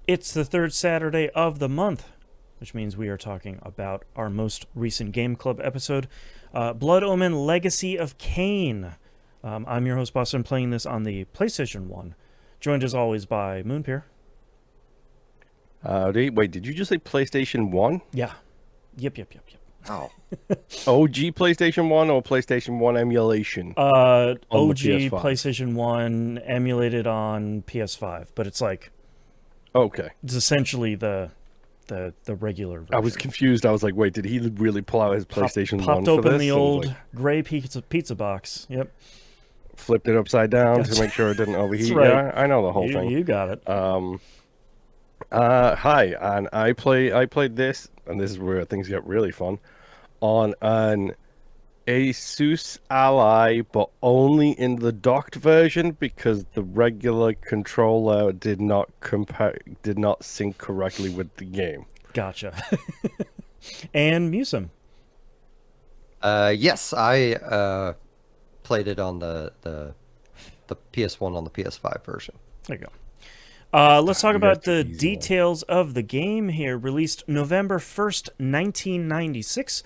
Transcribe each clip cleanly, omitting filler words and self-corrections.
It's the third Saturday of the month, which means we are talking about our most recent Game Club episode, Blood Omen Legacy of Kain. I'm your host, Boston, playing this on the PlayStation 1, joined as always by Moonpeer. Wait, did you just say PlayStation 1? Yeah. Yep. Oh. OG PlayStation 1 or PlayStation 1 emulation? OG On the PS5. PlayStation 1 emulated on PS5, but it's like, Okay. it's essentially the regular version. I was confused. I was like, wait, did he really pull out his PlayStation 1 Popped for open this? the And, old like, gray pizza box. Yep. flipped it upside down That's to make sure it didn't overheat. right. Yeah, I know the whole thing. You got it. Hi, and I played this, and this is where things get really fun, on an Asus Ally, but only in the docked version because the regular controller did not sync correctly with the game. Gotcha. And Musum. Yes, I played it on the PS1 on the PS5 version. There you go. Let's talk about the details of the game here. Released November 1st, 1996.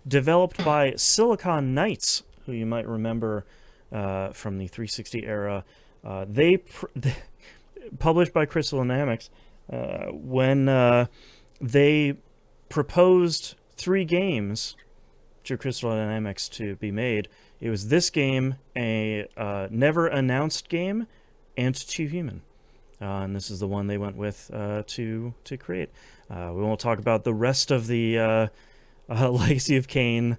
Developed by Silicon Knights, who you might remember from the 360 era. Published by Crystal Dynamics. When they proposed 3 games to Crystal Dynamics to be made, it was this game, a never announced game, and 2 Human. And this is the one they went with to create. We won't talk about the rest of the Legacy of Kain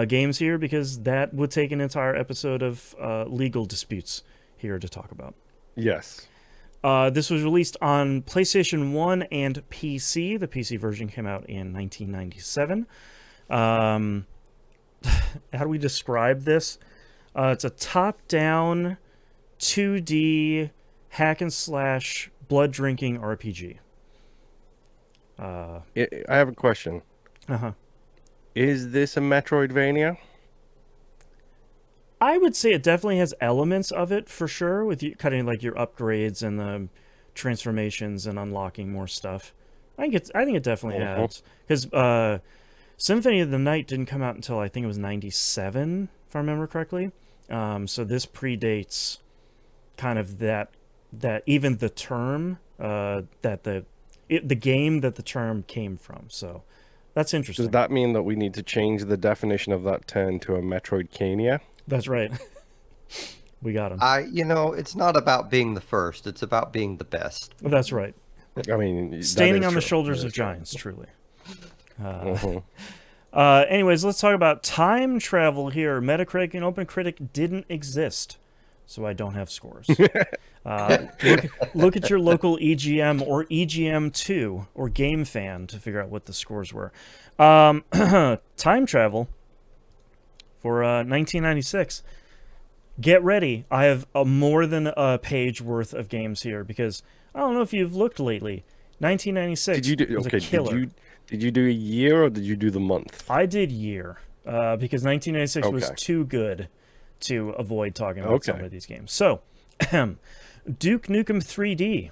games here, because that would take an entire episode of legal disputes here to talk about. Yes. This was released on PlayStation 1 and PC. The PC version came out in 1997. How do we describe this? It's a top-down 2D hack and slash blood drinking RPG. I have a question. Is this a Metroidvania? I would say it definitely has elements of it, for sure, with you cutting like your upgrades and the transformations and unlocking more stuff. I think it definitely has, because Symphony of the Night didn't come out until I think it was 97, if I remember correctly. So this predates kind of that even the term the game that the term came from. So that's interesting. Does that mean that we need to change the definition of that term to a Metroidvania? That's right. We got him. It's not about being the first; it's about being the best. That's right. I mean, standing on the shoulders of giants, truly. Anyways, let's talk about time travel here. Metacritic and OpenCritic didn't exist, so I don't have scores. Look at your local EGM or EGM2 or GameFan to figure out what the scores were. Time travel for 1996. Get ready. I have more than a page worth of games here, because I don't know if you've looked lately. 1996 was a killer. Did you do a year or did you do the month? I did year, because 1996 was too good to avoid talking about some of these games. So, Duke Nukem 3D,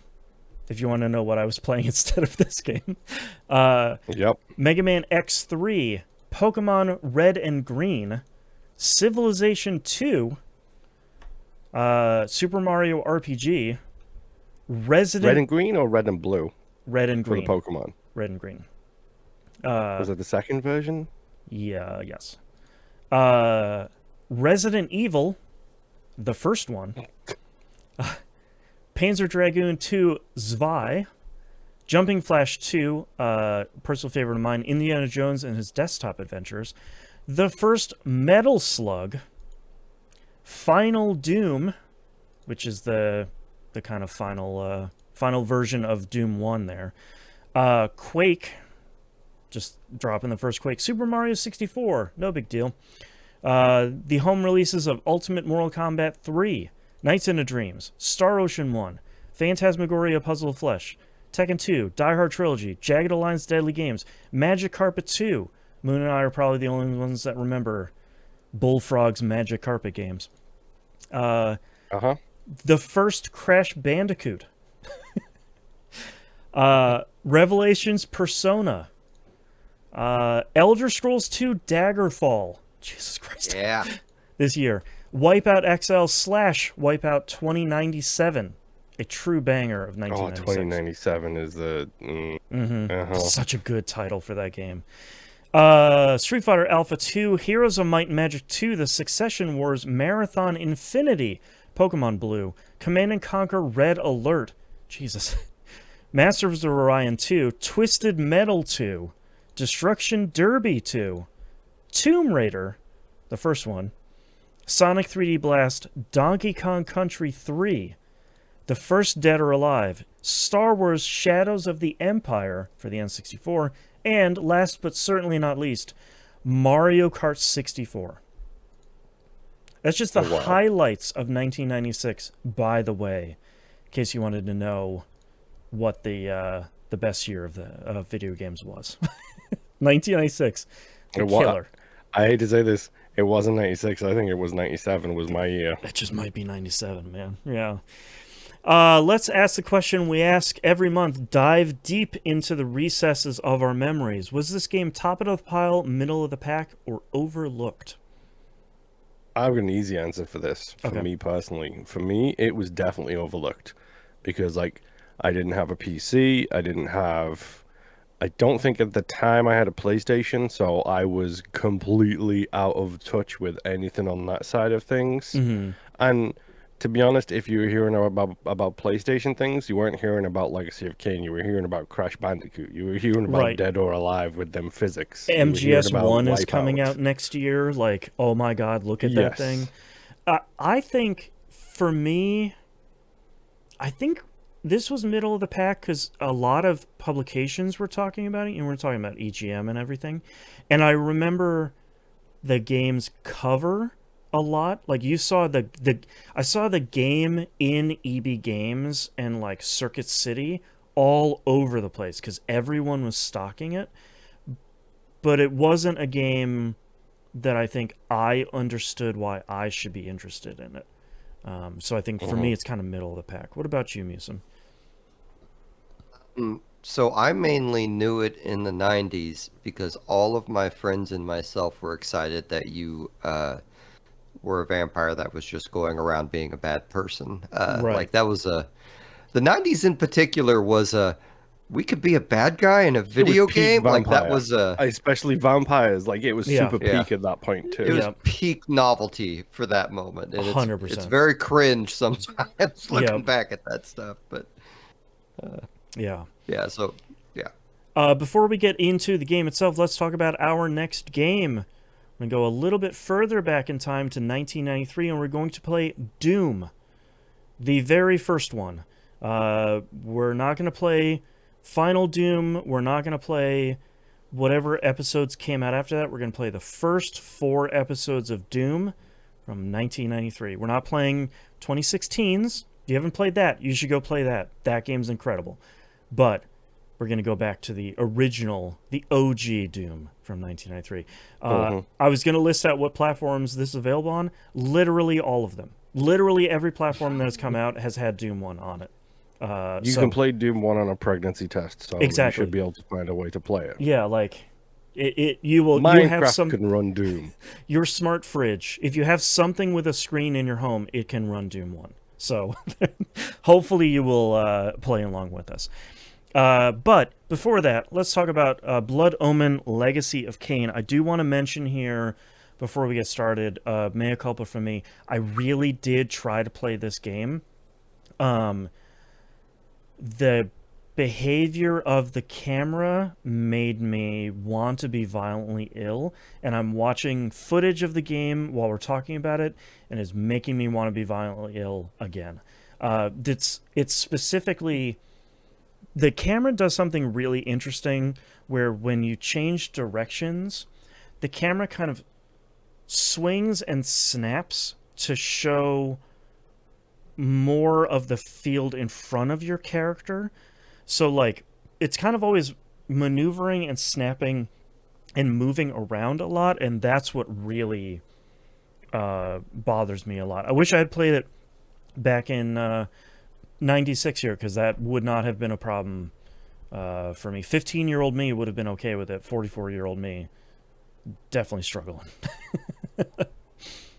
if you want to know what I was playing instead of this game. Yep. Mega Man X3, Pokemon Red and Green, Civilization 2, Super Mario RPG, Resident... Red and Green or Red and Blue? Red and Green. For the Pokemon. Red and Green. Was it the second version? Yeah, yes. Resident Evil, the first one. Panzer Dragoon 2 Zwei. Jumping Flash 2, personal favorite of mine, Indiana Jones and his desktop adventures. The first Metal Slug. Final Doom, which is the kind of final version of Doom 1 there. Quake, just dropping the first Quake. Super Mario 64, no big deal. The home releases of Ultimate Mortal Kombat 3, Nights into Dreams, Star Ocean 1, Phantasmagoria Puzzle of Flesh, Tekken 2, Die Hard Trilogy, Jagged Alliance Deadly Games, Magic Carpet 2. Moon and I are probably the only ones that remember Bullfrog's Magic Carpet games. The first Crash Bandicoot. Revelations Persona. Elder Scrolls 2 Daggerfall. Jesus Christ. Yeah. This year. Wipeout XL / Wipeout 2097. A true banger of 1996. 2097 is the... Such a good title for that game. Street Fighter Alpha 2, Heroes of Might and Magic 2, The Succession Wars, Marathon Infinity, Pokemon Blue, Command & Conquer Red Alert, Jesus, Masters of Orion 2, Twisted Metal 2, Destruction Derby 2, Tomb Raider, the first one, Sonic 3D Blast, Donkey Kong Country 3, The First Dead or Alive, Star Wars Shadows of the Empire for the N64, and last but certainly not least, Mario Kart 64. That's just the highlights of 1996, by the way, in case you wanted to know what the best year of the video games was. 1996, a killer. I hate to say this, it wasn't 96. I think it was 97 was my year. It just might be 97, man. Yeah. Let's ask the question we ask every month. Dive deep into the recesses of our memories. Was this game top of the pile, middle of the pack, or overlooked? I've got an easy answer for this, for Okay. me personally. For me, it was definitely overlooked. Because, like, I didn't have a PC. I don't think at the time I had a PlayStation, so I was completely out of touch with anything on that side of things. And to be honest, if you were hearing about PlayStation things, you weren't hearing about Legacy of Kain. You were hearing about Crash Bandicoot. You were hearing about Dead or Alive with them physics. MGS1 is coming out next year. Like, oh my god, look at that thing. I think, for me, this was middle of the pack because a lot of publications were talking about it, and we're talking about EGM and everything. And I remember the game's cover a lot. Like, you saw I saw the game in EB Games and like Circuit City all over the place because everyone was stocking it. But it wasn't a game that I think I understood why I should be interested in it. So I think for me, it's kind of middle of the pack. What about you, Musim? So I mainly knew it in the 90s because all of my friends and myself were excited that you were a vampire that was just going around being a bad person. Like, that was the 90s in particular was we could be a bad guy in a video game. Vampire. Like, that was especially vampires. Like, it was super peak at that point too. It was peak novelty for that moment. And 100%. It's very cringe sometimes looking back at that stuff. But yeah. So before we get into the game itself, let's talk about our next game. I'm going to go a little bit further back in time to 1993, and we're going to play Doom, the very first one. We're not going to play Final Doom. We're not going to play whatever episodes came out after that. We're going to play the first 4 episodes of Doom from 1993. We're not playing 2016's. If you haven't played that, you should go play that. That game's incredible. But we're going to go back to the original, the OG Doom from 1993. I was going to list out what platforms this is available on. Literally all of them. Literally every platform that has come out has had Doom 1 on it. You can play Doom 1 on a pregnancy test, so exactly. you should be able to find a way to play it. Yeah, like, you have some... can run Doom. Your smart fridge, if you have something with a screen in your home, it can run Doom 1. So hopefully you will play along with us. But before that, let's talk about Blood Omen Legacy of Kain. I do want to mention here, before we get started, mea culpa from me, I really did try to play this game. The behavior of the camera made me want to be violently ill, and I'm watching footage of the game while we're talking about it, and it's making me want to be violently ill again. It's specifically... The camera does something really interesting where when you change directions, the camera kind of swings and snaps to show more of the field in front of your character. So, like, it's kind of always maneuvering and snapping and moving around a lot, and that's what really bothers me a lot. I wish I had played it back in 96 here, because that would not have been a problem For me, 15-year-old me would have been okay with it. 44-year-old me, definitely struggling.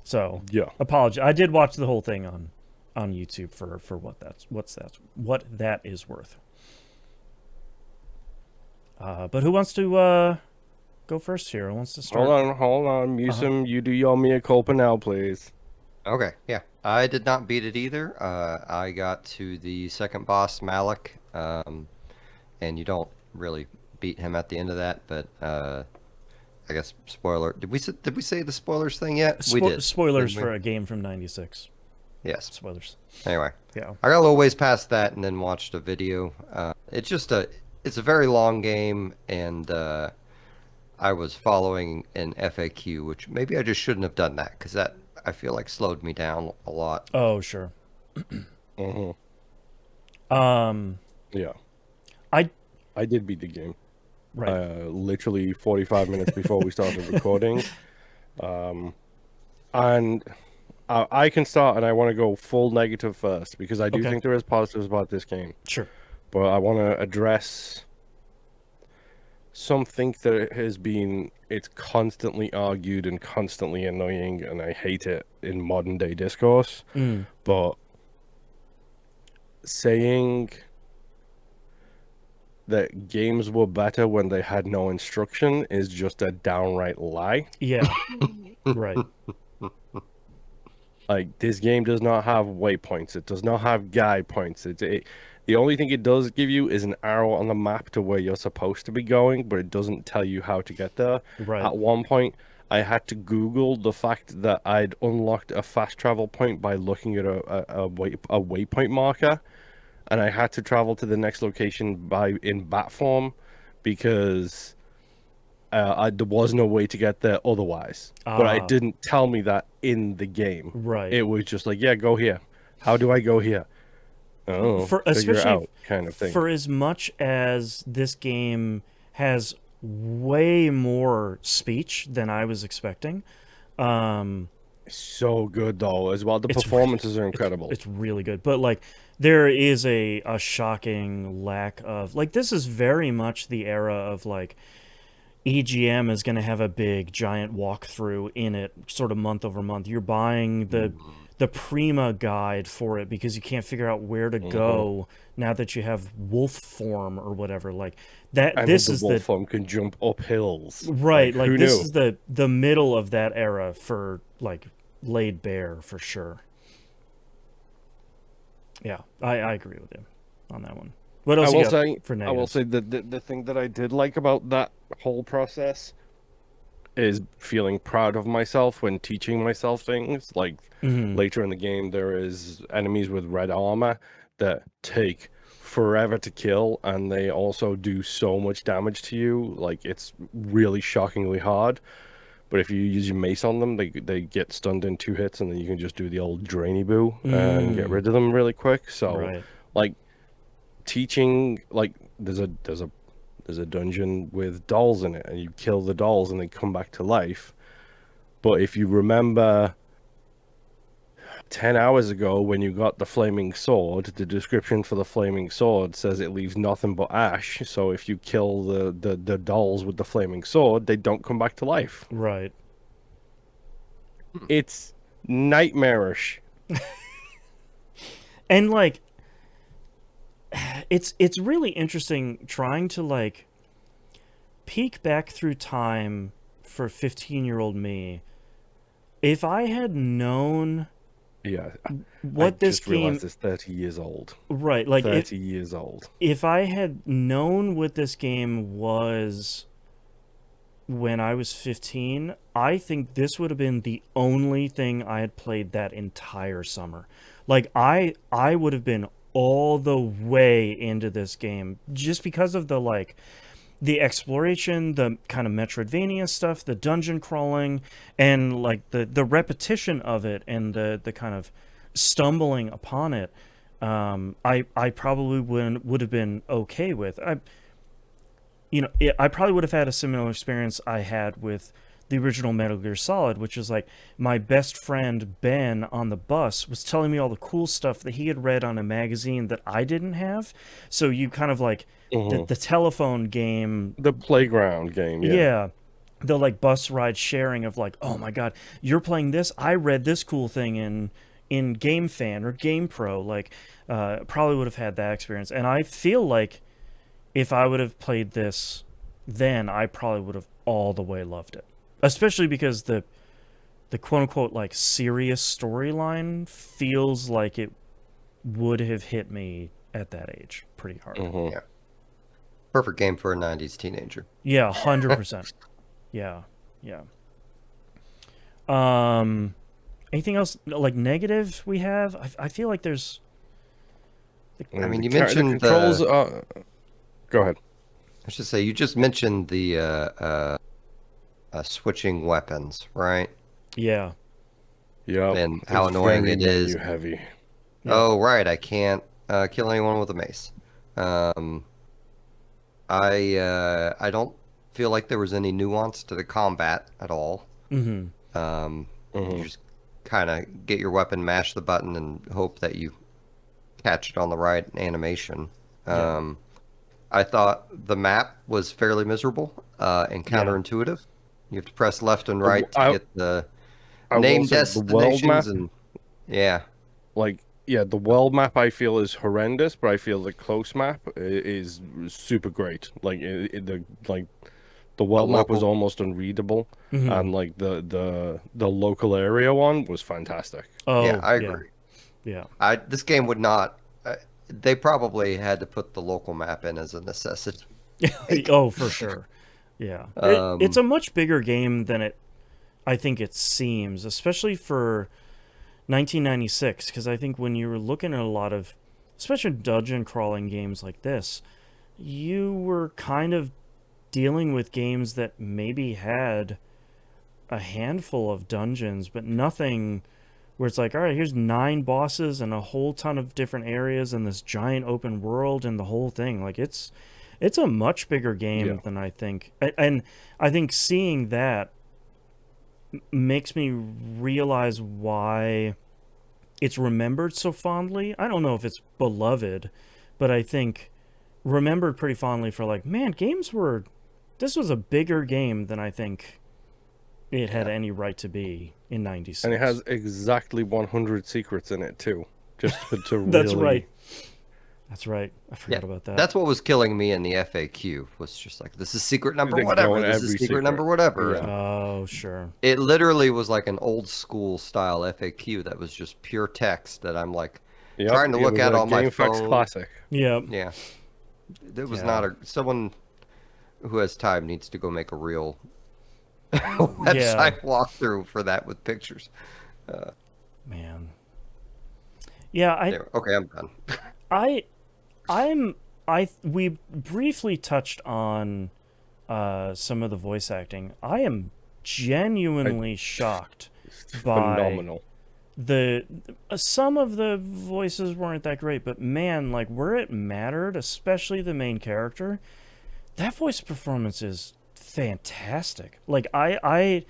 So, Yeah. apology. I did watch the whole thing on YouTube for what that is worth. But who wants to go first here? Who wants to start? Hold on. Musum, you do your mea culpa now, please. Okay, yeah. I did not beat it either. I got to the second boss, Malik, and you don't really beat him at the end of that, but I guess spoiler. Did we say the spoilers thing yet? We did. Spoilers for a game from '96. Yes. Spoilers. Anyway, Yeah. I got a little ways past that and then watched a video. It's a very long game, and I was following an FAQ, which maybe I just shouldn't have done that because that I feel like slowed me down a lot. Oh, sure. Yeah. I did beat the game. Right. Literally 45 minutes before we started recording. And I can start, and I want to go full negative first because I do think there is positives about this game. Sure. But I want to address something that it's constantly argued and constantly annoying, and I hate it in modern day discourse. But saying that games were better when they had no instruction is just a downright lie. Yeah. Right. Like, this game does not have waypoints. It does not have guide points. The only thing it does give you is an arrow on the map to where you're supposed to be going, but it doesn't tell you how to get there. Right. At one point, I had to Google the fact that I'd unlocked a fast travel point by looking at a waypoint marker, and I had to travel to the next location in bat form because there was no way to get there otherwise. But it didn't tell me that in the game. Right. It was just like, yeah, go here. How do I go here? Oh, figure it out, kind of thing. For as much as this game has way more speech than I was expecting. So good though, as well. The performances are incredible. It's really good, but like there is a shocking lack of like this is very much the era of like EGM is going to have a big giant walkthrough in it, sort of month over month. You're buying the Prima guide for it because you can't figure out where to go now that you have wolf form or whatever. Like that. And this the is wolf form can jump up hills. Right. Like this knew? is the middle of that era for like laid bare for sure. Yeah, I agree with him on that one. What else you got for negative? I will say the thing that I did like about that whole process is feeling proud of myself when teaching myself things. Like later in the game, there is enemies with red armor that take forever to kill, and they also do so much damage to you. Like, it's really shockingly hard. But if you use your mace on them, they get stunned in 2 hits, and then you can just do the old drainy boo and get rid of them really quick. So, like, teaching, like, there's a dungeon with dolls in it, and you kill the dolls and they come back to life. But if you remember 10 hours ago when you got the flaming sword, the description for the flaming sword says it leaves nothing but ash. So if you kill the dolls with the flaming sword, they don't come back to life. Right. It's nightmarish. And like it's really interesting trying to like peek back through time for 15-year-old me. If I had known what this game is 30 years old. Right, like 30 years old. If I had known what this game was when I was 15, I think this would have been the only thing I had played that entire summer. Like I would have been all the way into this game just because of the exploration, the kind of Metroidvania stuff, the dungeon crawling, and like the repetition of it and the kind of stumbling upon it. I probably would have been okay with. I probably would have had a similar experience I had with the original Metal Gear Solid, which is like my best friend Ben on the bus was telling me all the cool stuff that he had read on a magazine that I didn't have. So you kind of like the telephone game, The playground game, yeah, the like bus ride sharing of like, oh my god, you're playing this, I read this cool thing in Game Fan or Game Pro. Like probably would have had that experience. And I feel like if I would have played this then, I probably would have all the way loved it, especially because the quote unquote like serious storyline feels like it would have hit me at that age pretty hard. Yeah. Perfect game for a 90s teenager. Yeah, 100%. Yeah. Anything else like negative we have? I feel like there's. I mean, you the mentioned controls. the. Go ahead. I should say, you just mentioned the switching weapons, right? Yeah. Yeah. And how annoying it is. Heavy. Yeah. Oh, right. I can't kill anyone with a mace. I don't feel like there was any nuance to the combat at all. Mm-hmm. You just kind of get your weapon, mash the button, and hope that you catch it on the right animation. Yeah. I thought the map was fairly miserable and counterintuitive. You have to press left and right to get the name destinations and the world map I feel is horrendous, but I feel the close map is super great. Like the world map was almost unreadable, and like the local area one was fantastic. Oh, yeah, I agree. Yeah. This game would not. They probably had to put the local map in as a necessity. Oh, for sure. Yeah. It's a much bigger game than I think it seems, especially for 1996, because I think when you were looking at a lot of, especially dungeon crawling games like this, you were kind of dealing with games that maybe had a handful of dungeons, but nothing where it's like, all right, here's 9 bosses and a whole ton of different areas and this giant open world and the whole thing. Like it's a much bigger game than I think. And I think seeing that makes me realize why it's remembered so fondly. I don't know if it's beloved, but I think remembered pretty fondly for like, man, this was a bigger game than I think it had any right to be in 96. And it has exactly 100 secrets in it too. Just to really... That's right. I forgot about that. That's what was killing me in the FAQ, was just like, this is secret number whatever. This is secret number whatever. Yeah. Oh, sure. It literally was like an old school style FAQ that was just pure text that I'm like trying to look at on my phone. Classic. Yeah. Yeah. It was not someone who has time needs to go make a real website walkthrough for that with pictures. Man. Yeah, okay, I'm done. We briefly touched on some of the voice acting. I am genuinely shocked by phenomenal. Some of the voices weren't that great, but man, like where it mattered, especially the main character, that voice performance is fantastic. Like I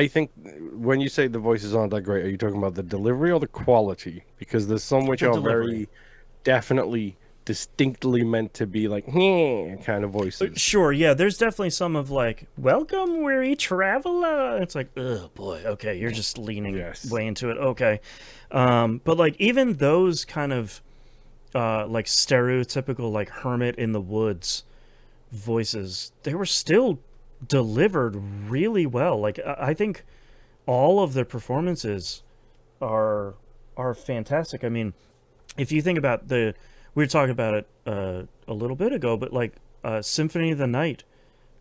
think when you say the voices aren't that great, are you talking about the delivery or the quality? Because there's some which are very definitely distinctly meant to be like kind of voices. Sure, yeah. There's definitely some of like, welcome weary traveler. It's like, oh boy, okay, you're just leaning way into it. Okay. But like even those kind of like stereotypical like hermit in the woods voices, they were still delivered really well. Like I think all of their performances are fantastic. I mean, if you think about we were talking about it a little bit ago, but like Symphony of the Night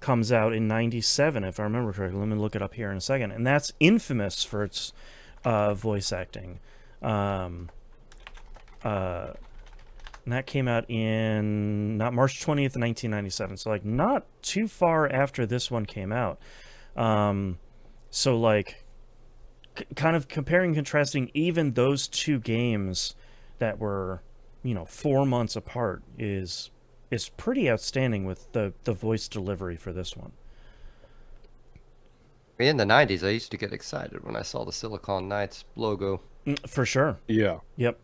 comes out in 97, if I remember correctly. Let me look it up here in a second. And that's infamous for its voice acting. And that came out in March 20th, 1997. So like not too far after this one came out. So like kind of comparing, contrasting even those two games that were, 4 months apart is pretty outstanding with the voice delivery for this one. In the 90s, I used to get excited when I saw the Silicon Knights logo. For sure. Yeah. Yep.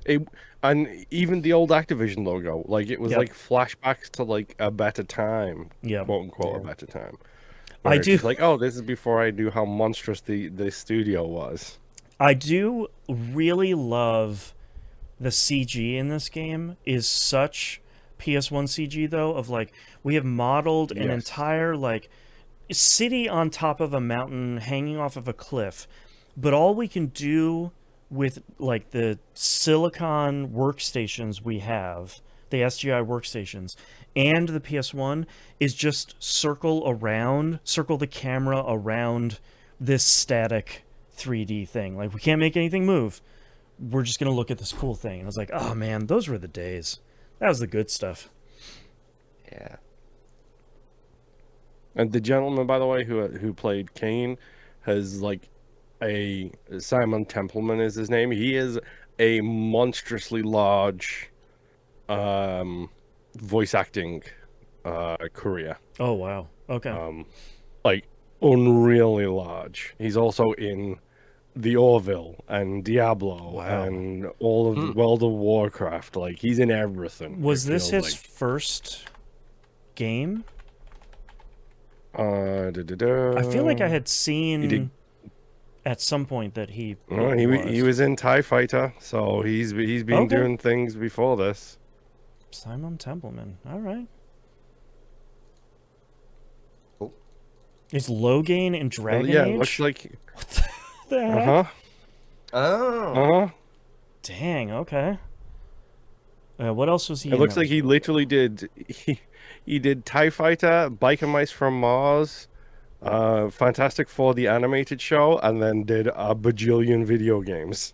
And even the old Activision logo, like it was Yep. like flashbacks to like a better time, Yep. quote unquote, Yeah. a better time. I Where it's do. just like, oh, this is before I knew how monstrous the studio was. I do really love the CG in this game. Is such PS1 CG though, of like we have modeled an Yes. entire like city on top of a mountain hanging off of a cliff, but all we can do with like the silicon workstations we have, the SGI workstations and the PS1, is just circle the camera around this static 3D thing. Like we can't make anything move. We're just gonna look at this cool thing. And I was like, oh man, those were the days. That was the good stuff. Yeah. And the gentleman, by the way, who played Kain, has like a Simon Templeman is his name. He is a monstrously large voice acting career. Oh wow. Okay. Like unreally large. He's also in the Orville and Diablo Wow. and all of the World of Warcraft. Like he's in everything. Was it this feels his like. first game? I I feel like I had did- seen at some point that he he was in TIE Fighter, so he's been Okay. doing things before this. Simon Templeman. All right. Oh. Is Logain in Dragon Yeah, Age? it looks like the heck? uh-huh. Oh. Uh-huh. Dang, okay. What else was he It in looks that like was he really literally did he did TIE Fighter, Biker Mice from Mars, Fantastic Four the animated show, and then did a bajillion video games.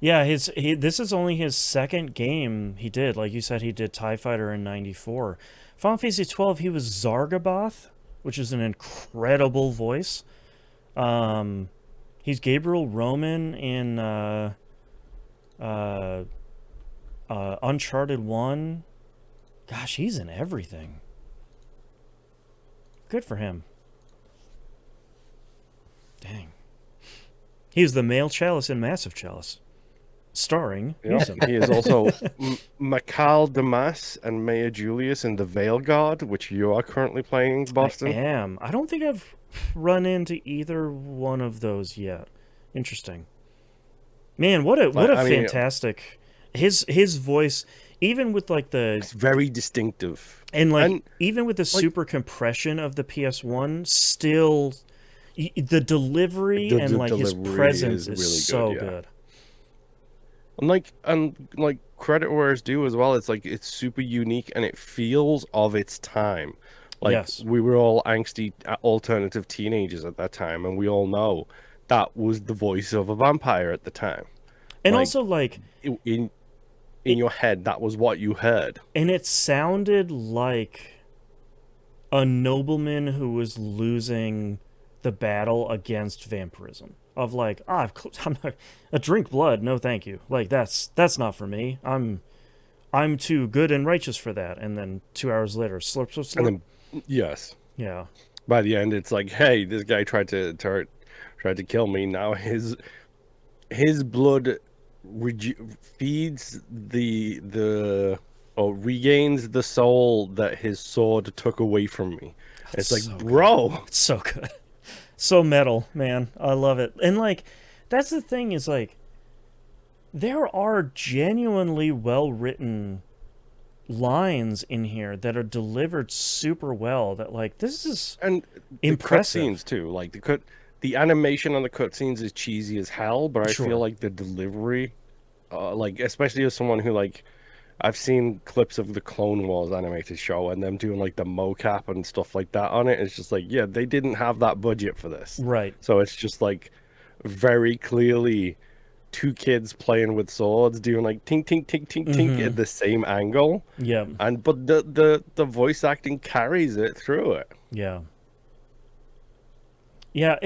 Yeah, this is only his second game he did. Like you said, he did TIE Fighter in 94. Final Fantasy 12, he was Zargaboth, which is an incredible voice. He's Gabriel Roman in Uncharted 1. Gosh, he's in everything. Good for him. Dang. He was the male Chalice in Massive Chalice. Starring Yeah. Newsom. He is also Mikal Damas and Maya Julius in The Veil Guard, which you are currently playing, Boston. I am. I don't think I've run into either one of those yet. Interesting. Man, what a I mean, fantastic his voice, even with like the It's very distinctive. and like and, even with the super compression of the PS1, still the delivery The and like his delivery presence is is really so good, yeah. good. And credit where it's due as well. It's like it's super unique and it feels of its time. Like Yes. we were all angsty alternative teenagers at that time, and we all know that was the voice of a vampire at the time. And Like, also like in your head, that was what you heard. and it sounded like a nobleman who was losing the battle against vampirism. Of like, I'm not a drink blood, no thank you. Like that's not for me. I'm too good and righteous for that. And then 2 hours later, slurp, slurp, slurp. And then yes, Yeah. by the end, it's like, hey, this guy tried to kill me. Now his blood feeds or regains the soul that his sword took away from me. It's like, so bro, It's so good. So metal, man. I love it. And like that's the thing is like there are genuinely well-written lines in here that are delivered super well that like this is and impressive. the cutscenes too. Like the animation on the cutscenes is cheesy as hell, but I Sure. feel like the delivery, like especially as someone who like. I've seen clips of the Clone Wars animated show and them doing like the mocap and stuff like that on it. It's just like, yeah, they didn't have that budget for this. Right. So it's just like very clearly two kids playing with swords doing like tink tink tink tink tink at the same angle. Yeah. But the voice acting carries it through it. Yeah. Yeah,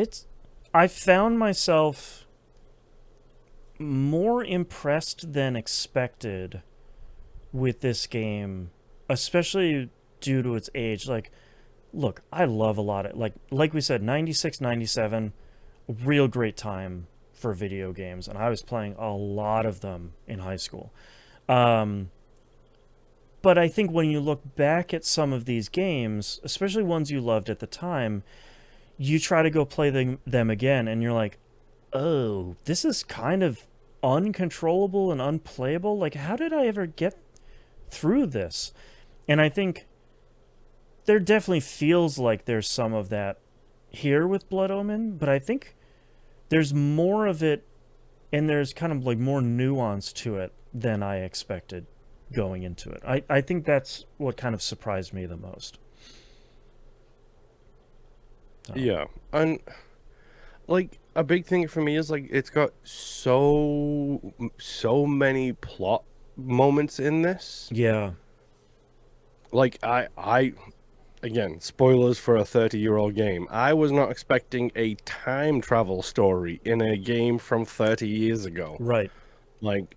I found myself more impressed than expected with this game, especially due to its age. Like, look, I love a lot of like we said 96, 97 real great time for video games, and I was playing a lot of them in high school. But I think when you look back at some of these games, especially ones you loved at the time, you try to go play them again, and you're like, oh, this is kind of uncontrollable and unplayable. Like, how did I ever get through this? And I think there definitely feels like there's some of that here with Blood Omen, but I think there's more of it, and there's kind of like more nuance to it than I expected going into it. I think that's what kind of surprised me the most. So. Yeah, and like a big thing for me is like it's got so many plot moments in this. Yeah. Like I again, spoilers for a 30-year-old game. I was not expecting a time travel story in a game from 30 years ago. Right. Like,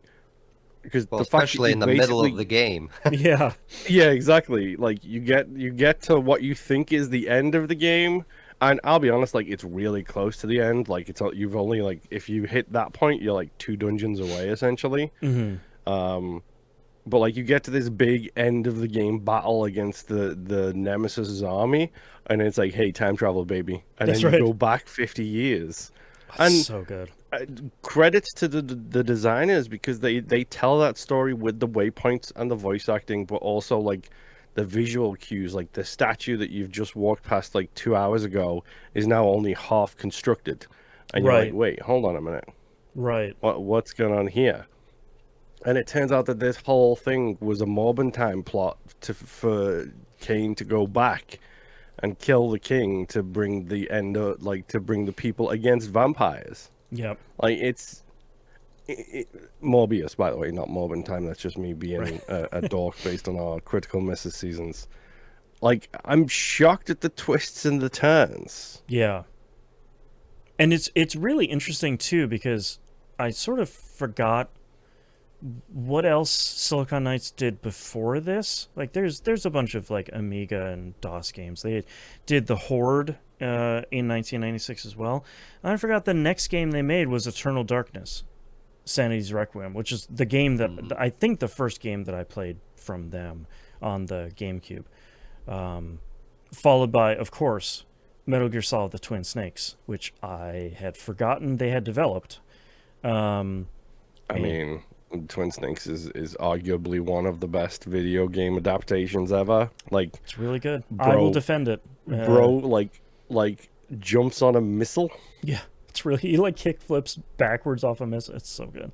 because Well, the fact especially that in the middle of the game. Yeah. yeah, exactly. Like you get to what you think is the end of the game, and I'll be honest, like it's really close to the end. Like you've only like if you hit that point, you're like 2 dungeons away essentially. Mm-hmm. But like you get to this big end of the game battle against the Nemesis's army, and it's like, hey, time travel, baby, and That's then you right. go back 50 years. That's And so good. Credits to the designers, because they tell that story with the waypoints and the voice acting, but also like the visual cues. Like the statue that you've just walked past like 2 hours ago is now only half constructed, and you're Right. like, wait, hold on a minute, Right. what's going on here? And it turns out that this whole thing was a Morbin plot for Kain to go back and kill the king to bring the end of, like to bring the people against vampires. Yep. Like it's Morbius, by the way, not Morbin Time. That's just me being a dork based on our critical misses seasons. Like I'm shocked at the twists and the turns. Yeah. And it's really interesting too, because I sort of forgot what else Silicon Knights did before this. Like there's a bunch of like Amiga and DOS games. They did The Horde in 1996 as well. And I forgot the next game they made was Eternal Darkness, Sanity's Requiem, which is the game that I think the first game that I played from them on the GameCube. Followed by, of course, Metal Gear Solid: The Twin Snakes, which I had forgotten they had developed. I mean, Twin Snakes is arguably one of the best video game adaptations ever. Like it's really good. I will defend it. Bro, like jumps on a missile. Yeah, it's really, he like kick flips backwards off a missile. It's so good.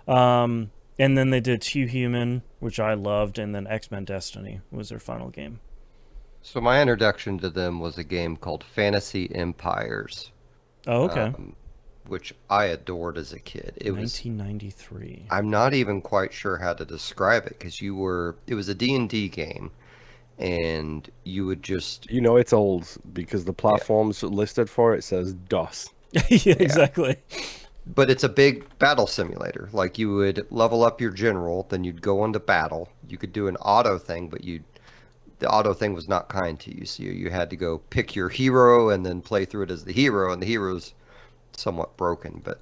And then they did Two Human, which I loved, and then X-Men Destiny was their final game. So my introduction to them was a game called Fantasy Empires. Oh, okay. Which I adored as a kid. It 1993. I'm not even quite sure how to describe it, because it was a D&D game, and you would just... You know it's old because the platforms listed for it says DOS. Yeah, exactly. But it's a big battle simulator. Like you would level up your general, then you'd go into battle. You could do an auto thing, but the auto thing was not kind to you. So you had to go pick your hero and then play through it as the hero, and the hero's somewhat broken. But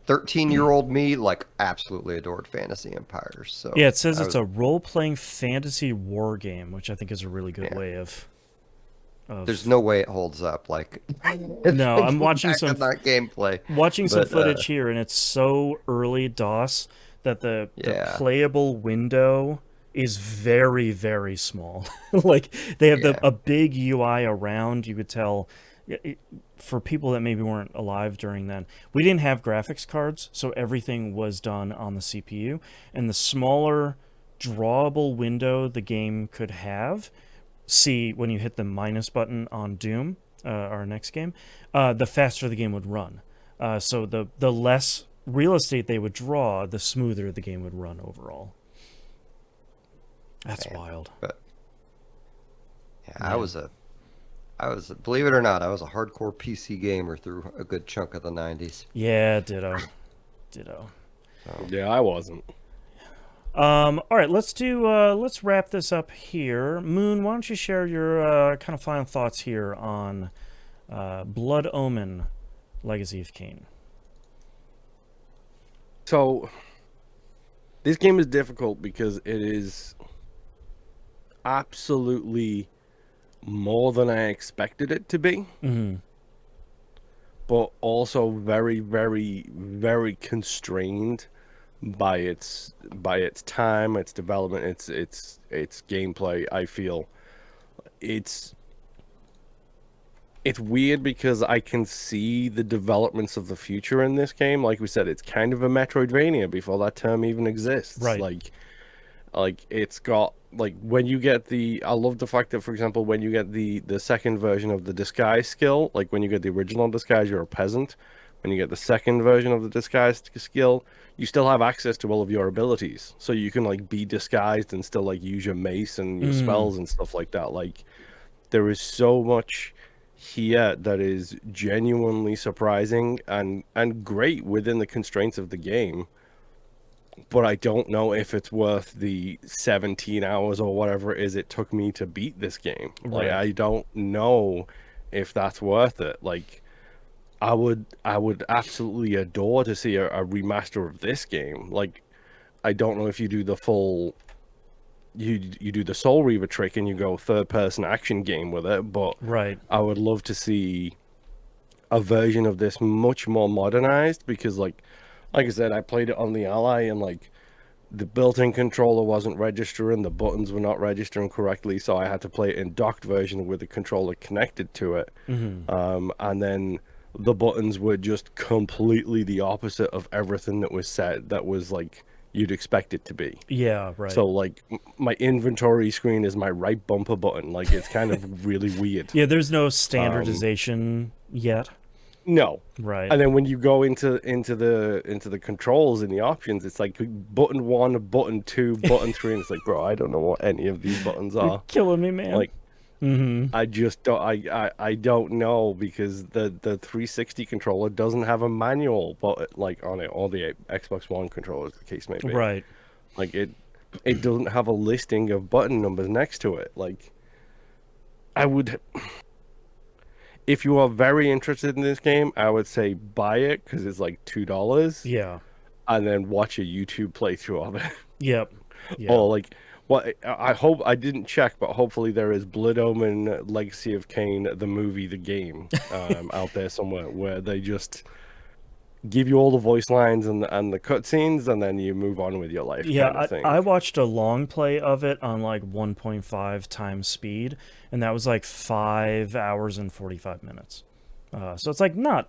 13-year-old me, like, absolutely adored Fantasy Empires. So yeah, it says it's a role-playing fantasy war game, which I think is a really good way of... There's no way it holds up. Like, no, I'm watching some gameplay. Watching some footage here, and it's so early DOS that the playable window is very, very small. Like they have a big UI around. You could tell. For people that maybe weren't alive during then, we didn't have graphics cards, so everything was done on the CPU. And the smaller drawable window the game could have, see when you hit the minus button on Doom, our next game, the faster the game would run. So the less real estate they would draw, the smoother the game would run overall. That's wild. But I was believe it or not, I was a hardcore PC gamer through a good chunk of the 90s. Yeah, ditto. Yeah, I wasn't. All right, let's wrap this up here. Moon, why don't you share your kind of final thoughts here on Blood Omen, Legacy of Kain. So this game is difficult because it is absolutely more than I expected it to be, but also very, very, very constrained by its time, its development, its gameplay. I feel it's weird because I can see the developments of the future in this game. Like we said, it's kind of a Metroidvania before that term even exists. Right. Like it's got, like, when you get I love the fact that, for example, when you get the second version of the disguise skill, like when you get the original disguise, you're a peasant. When you get the second version of the disguise skill, you still have access to all of your abilities. So you can, like, be disguised and still, like, use your mace and your spells and stuff like that. Like, there is so much here that is genuinely surprising and great within the constraints of the game. But I don't know if it's worth the 17 hours or whatever it is it took me to beat this game. Like, Right. I don't know if that's worth it. Like, I would absolutely adore to see a remaster of this game. Like, I don't know if you do the full, you do the Soul Reaver trick and you go third person action game with it, but Right. I would love to see a version of this much more modernized, because like I said, I played it on the Ally and, like, the built-in controller wasn't registering, the buttons were not registering correctly, so I had to play it in docked version with the controller connected to it. And then the buttons were just completely the opposite of everything that was set, that was like you'd expect it to be. Yeah, right. So, like, my inventory screen is my right bumper button. Like, it's kind of really weird. Yeah, there's no standardization yet. No. Right. And then when you go into the controls and the options, it's like button 1, button 2, button 3, and it's like, bro, I don't know what any of these buttons You're are. killing me, man. Like, I just don't, I don't know, because the 360 controller doesn't have a manual, but, like, on it, or the Xbox One controller, as the case may be. Right. Like, it doesn't have a listing of button numbers next to it. Like, I would, if you are very interested in this game, I would say buy it, because it's like $2. Yeah. And then watch a YouTube playthrough of it. Yep. Yeah. Or, like, what I hope, I didn't check, but hopefully there is Blood Omen Legacy of Kain, the movie, the game, out there somewhere, where they just give you all the voice lines and the cutscenes, and then you move on with your life, Yeah, kind of thing. I watched a long play of it on like 1.5 times speed, and that was like 5 hours and 45 minutes. So it's like not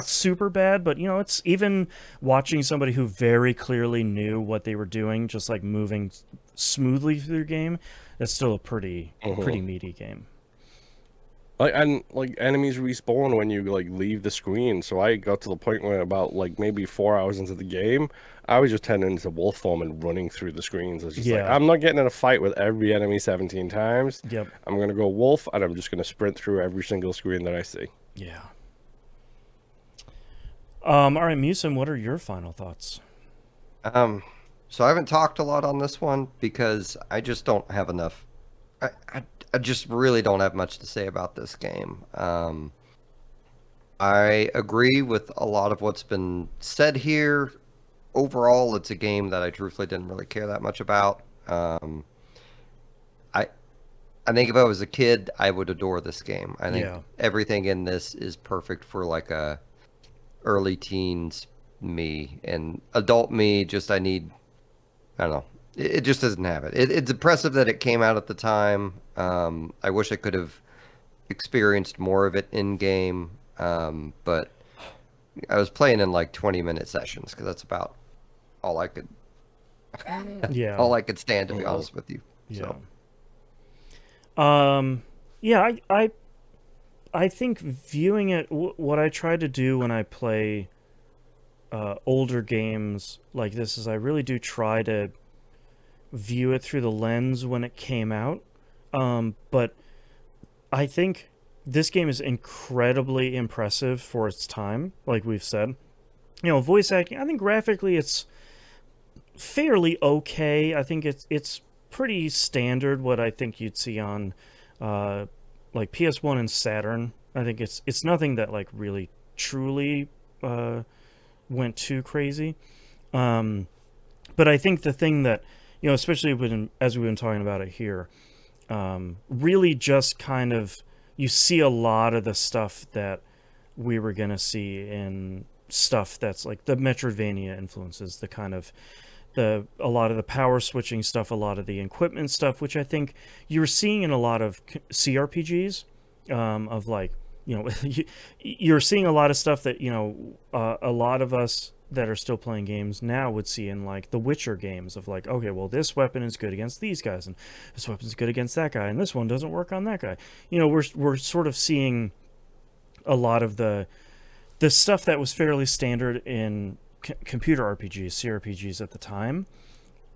super bad, but you know, it's, even watching somebody who very clearly knew what they were doing, just like moving smoothly through the game, it's still a pretty meaty game. Like, and like, enemies respawn when you, like, leave the screen. So I got to the point where, about like maybe 4 hours into the game, I was just turning into wolf form and running through the screens. I was just like, I'm not getting in a fight with every enemy 17 times. Yep. I'm gonna go wolf, and I'm just gonna sprint through every single screen that I see. Yeah. All right, Musim, what are your final thoughts? So I haven't talked a lot on this one because I just don't have enough. I just really don't have much to say about this game. I agree with a lot of what's been said here. Overall, it's a game that I truthfully didn't really care that much about. I think if I was a kid, I would adore this game. I think everything in this is perfect for like a early teens me, and adult me, just I don't know. It just doesn't have it. It's impressive that it came out at the time. I wish I could have experienced more of it in game, but I was playing in like 20-minute sessions because that's about all I could. All I could stand, to be honest with you. So. Yeah, I think viewing it, what I try to do when I play older games like this is I really do try to view it through the lens when it came out. But I think this game is incredibly impressive for its time, like we've said. You know, voice acting, I think graphically it's fairly okay. I think it's pretty standard what I think you'd see on like PS1 and Saturn. I think it's nothing that like really truly went too crazy. But I think the thing that, especially as we've been talking about it here, really just kind of, you see a lot of the stuff that we were going to see in stuff that's like the Metroidvania influences, the kind of a lot of the power switching stuff, a lot of the equipment stuff, which I think you were seeing in a lot of CRPGs, of like, you're seeing a lot of stuff that, a lot of us that are still playing games now would see in like the Witcher games of like, okay, well, this weapon is good against these guys and this weapon is good against that guy and this one doesn't work on that guy. We're sort of seeing a lot of the stuff that was fairly standard in computer RPGs, CRPGs at the time,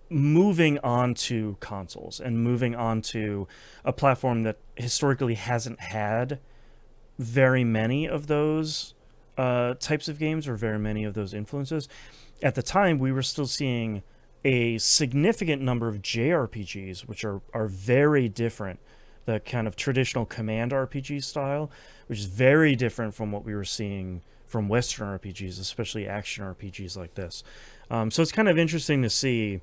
moving on to consoles and moving on to a platform that historically hasn't had very many of those types of games or very many of those influences. At the time, we were still seeing a significant number of JRPGs, which are very different. The kind of traditional command RPG style, which is very different from what we were seeing from Western RPGs, especially action RPGs like this. So it's kind of interesting to see,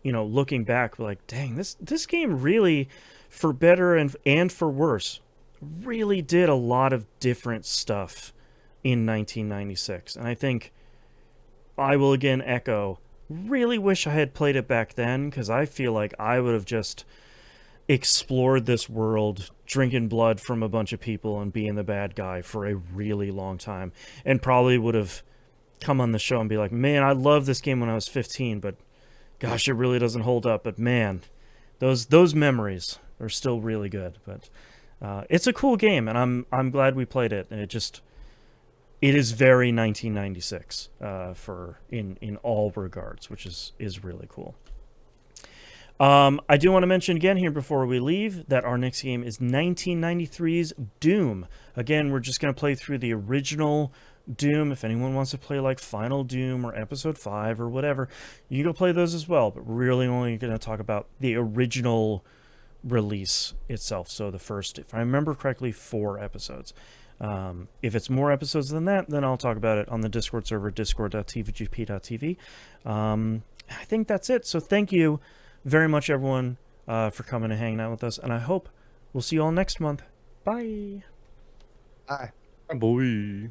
looking back, like, dang, this game really, for better and for worse, really did a lot of different stuff in 1996. And I think I will again echo, really wish I had played it back then, because I feel like I would have just explored this world, drinking blood from a bunch of people and being the bad guy for a really long time, and probably would have come on the show and be like, man, I loved this game when I was 15, but gosh, it really doesn't hold up. But man, those memories are still really good. But it's a cool game, and I'm glad we played it. And it is very 1996 for in all regards, which is really cool. I do want to mention again here before we leave that our next game is 1993's Doom. Again, we're just going to play through the original Doom. If anyone wants to play like Final Doom or Episode 5 or whatever, you can go play those as well. But we're really only going to talk about the original release itself. So the first, if I remember correctly, 4 episodes. If it's more episodes than that, then I'll talk about it on the Discord server, discord.tvgp.tv. I think that's it. So thank you very much, everyone, for coming and hanging out with us. And I hope we'll see you all next month. Bye. Bye. Boy.